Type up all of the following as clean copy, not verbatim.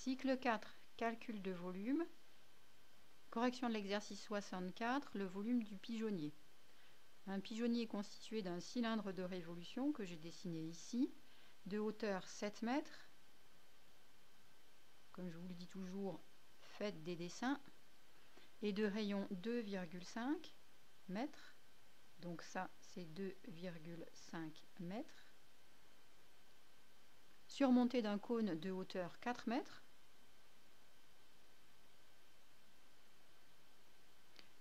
Cycle 4, calcul de volume. Correction de l'exercice 64, le volume du pigeonnier. Un pigeonnier est constitué d'un cylindre de révolution que j'ai dessiné ici, de hauteur 7 mètres. Comme je vous le dis toujours, faites des dessins. Et de rayon 2,5 mètres. Donc ça, c'est 2,5 mètres. Surmonté d'un cône de hauteur 4 mètres.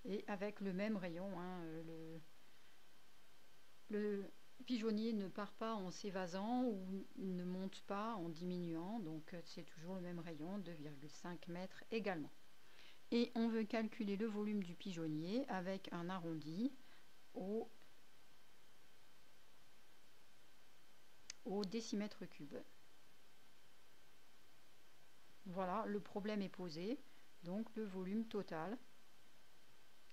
Et avec le même rayon, hein, le pigeonnier ne part pas en s'évasant ou ne monte pas en diminuant, donc c'est toujours le même rayon, 2,5 mètres également. Et on veut calculer le volume du pigeonnier avec un arrondi au décimètre cube. Voilà, le problème est posé. Donc le volume total,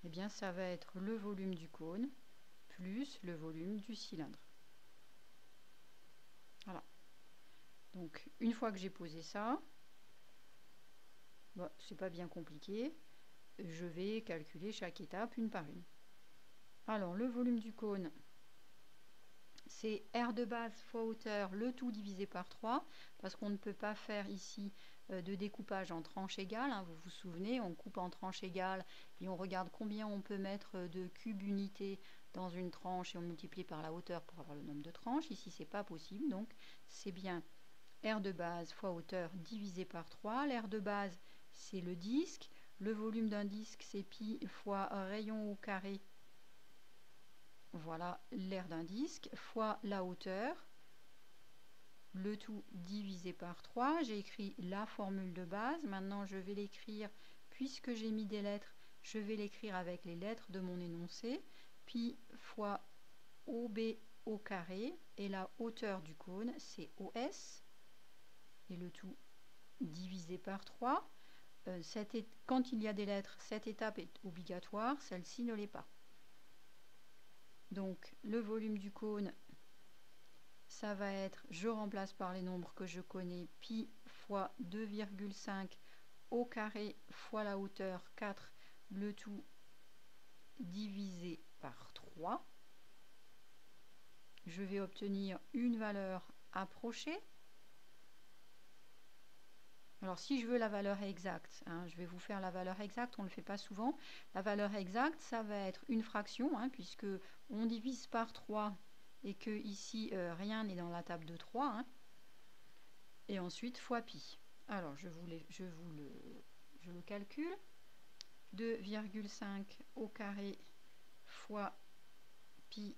eh bien, ça va être le volume du cône plus le volume du cylindre. Voilà. Donc une fois que j'ai posé ça, bon, c'est pas bien compliqué, je vais calculer chaque étape une par une. Alors le volume du cône, c'est R de base fois hauteur, le tout divisé par 3, parce qu'on ne peut pas faire ici de découpage en tranches égales, hein, vous vous souvenez, on coupe en tranches égales et on regarde combien on peut mettre de cubes unités dans une tranche et on multiplie par la hauteur pour avoir le nombre de tranches. Ici c'est pas possible, donc c'est bien R de base fois hauteur divisé par 3. L'R de base c'est le disque, le volume d'un disque c'est pi fois rayon au carré, voilà l'aire d'un disque, fois la hauteur, le tout divisé par 3. J'ai écrit la formule de base. Maintenant, je vais l'écrire, puisque j'ai mis des lettres, je vais l'écrire avec les lettres de mon énoncé. Pi fois OB au carré, et la hauteur du cône, c'est OS, et le tout divisé par 3. Quand il y a des lettres, cette étape est obligatoire, celle-ci ne l'est pas. Donc, le volume du cône, ça va être, je remplace par les nombres que je connais, pi fois 2,5 au carré fois la hauteur 4, le tout divisé par 3. Je vais obtenir une valeur approchée. Alors si je veux la valeur exacte, hein, je vais vous faire la valeur exacte, on ne le fait pas souvent. La valeur exacte, ça va être une fraction, hein, puisque on divise par 3 et que ici rien n'est dans la table de 3, hein. Et ensuite fois pi. Alors je le calcule. 2,5 au carré fois pi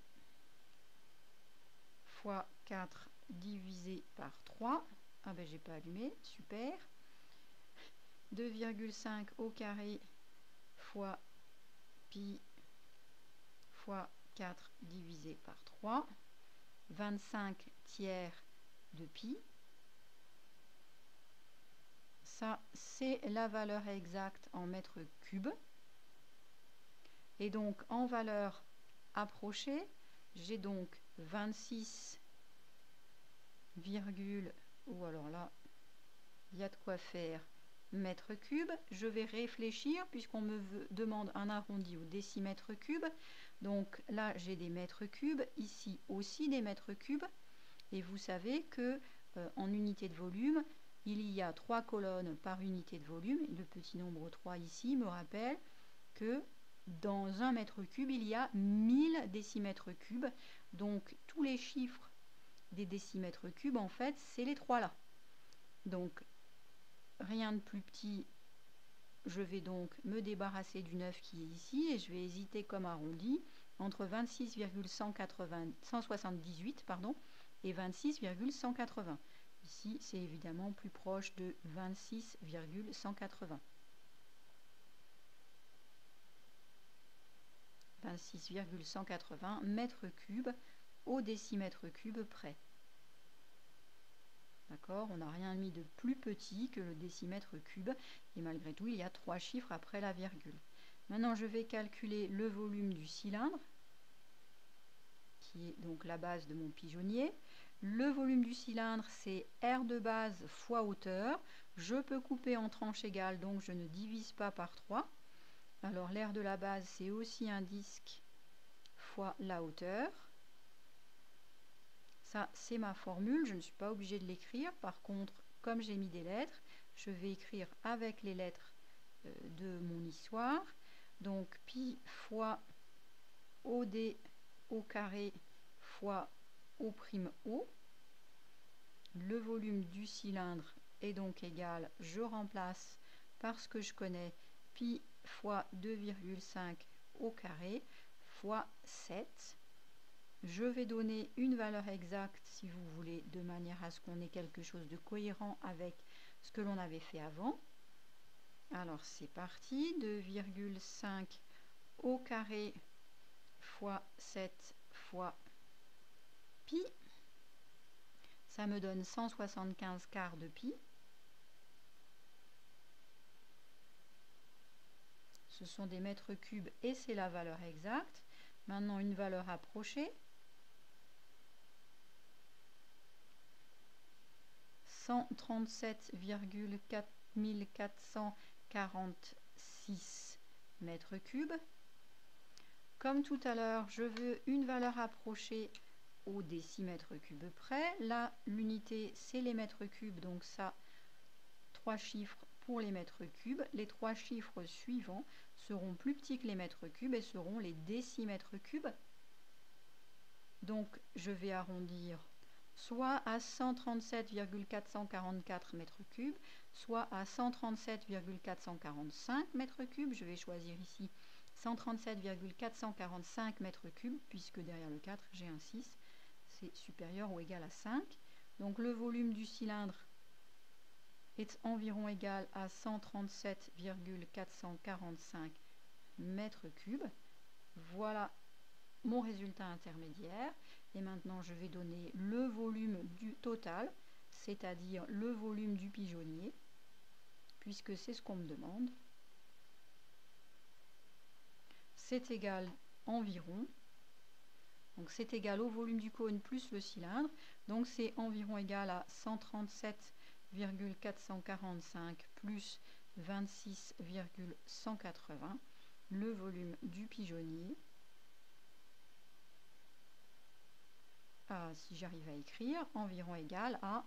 fois 4 divisé par 3. Ah ben j'ai pas allumé, super. 2,5 au carré fois pi fois 4 divisé par 3. 25 tiers de pi. Ça, c'est la valeur exacte en mètres cubes. Et donc, en valeur approchée, j'ai donc 26, ou alors là, il y a de quoi faire, mètres cubes. Je vais réfléchir puisqu'on me demande un arrondi au décimètre cube. Donc là, j'ai des mètres cubes, ici aussi des mètres cubes. Et vous savez que en unité de volume, il y a 3 colonnes par unité de volume. Le petit nombre 3 ici me rappelle que dans un mètre cube, il y a 1000 décimètres cubes. Donc tous les chiffres des décimètres cubes, en fait, c'est les 3 là. Donc rien de plus petit. Je vais donc me débarrasser du 9 qui est ici et je vais hésiter comme arrondi entre 26,178 et 26,180. Ici, c'est évidemment plus proche de 26,180. 26,180 mètres cubes au décimètre cube près. D'accord, on n'a rien mis de plus petit que le décimètre cube et malgré tout, il y a 3 chiffres après la virgule. Maintenant, je vais calculer le volume du cylindre, qui est donc la base de mon pigeonnier. Le volume du cylindre, c'est R de base fois hauteur. Je peux couper en tranches égales, donc je ne divise pas par 3. Alors l'air de la base, c'est aussi un disque fois la hauteur. Ça, c'est ma formule. Je ne suis pas obligée de l'écrire. Par contre, comme j'ai mis des lettres, je vais écrire avec les lettres de mon histoire. Donc pi fois OD au carré fois O'. Le volume du cylindre est donc égal, je remplace par ce que je connais, pi fois 2,5 au carré fois 7. Je vais donner une valeur exacte si vous voulez, de manière à ce qu'on ait quelque chose de cohérent avec ce que l'on avait fait avant. Alors c'est parti, 2,5 au carré fois 7 fois pi. Ça me donne 175 quarts de pi. Ce sont des mètres cubes et c'est la valeur exacte. Maintenant, une valeur approchée. 137,4446 mètres cubes. Comme tout à l'heure, je veux une valeur approchée au décimètre cube près. Là, l'unité, c'est les mètres cubes, donc ça, 3 chiffres pour les mètres cubes. Les 3 chiffres suivants seront plus petits que les mètres cubes et seront les décimètres cubes. Donc, je vais arrondir soit à 137,444 mètres cubes, soit à 137,445 mètres cubes. Je vais choisir ici 137,445 mètres cubes, puisque derrière le 4, j'ai un 6. C'est supérieur ou égal à 5. Donc le volume du cylindre est environ égal à 137,445 mètres cubes. Voilà mon résultat intermédiaire. Et maintenant, je vais donner le volume du total, c'est-à-dire le volume du pigeonnier, puisque c'est ce qu'on me demande. C'est égal environ. Donc c'est égal au volume du cône plus le cylindre. Donc c'est environ égal à 137,445 plus 26,180, le volume du pigeonnier. Si j'arrive à écrire, environ égal à,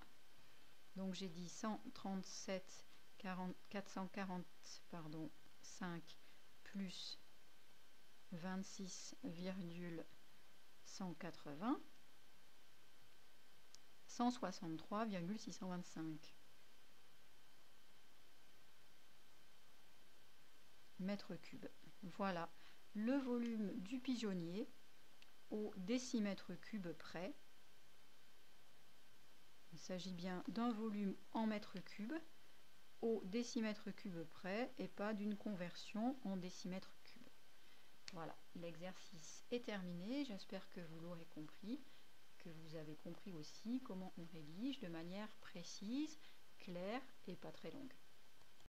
donc j'ai dit 440,5 plus 26,180, 163,625 mètres cubes. Voilà le volume du pigeonnier au décimètre cube près. Il s'agit bien d'un volume en mètres cubes au décimètre cube près et pas d'une conversion en décimètre cube. Voilà, l'exercice est terminé. J'espère que vous l'aurez compris, que vous avez compris aussi comment on rédige de manière précise, claire et pas très longue.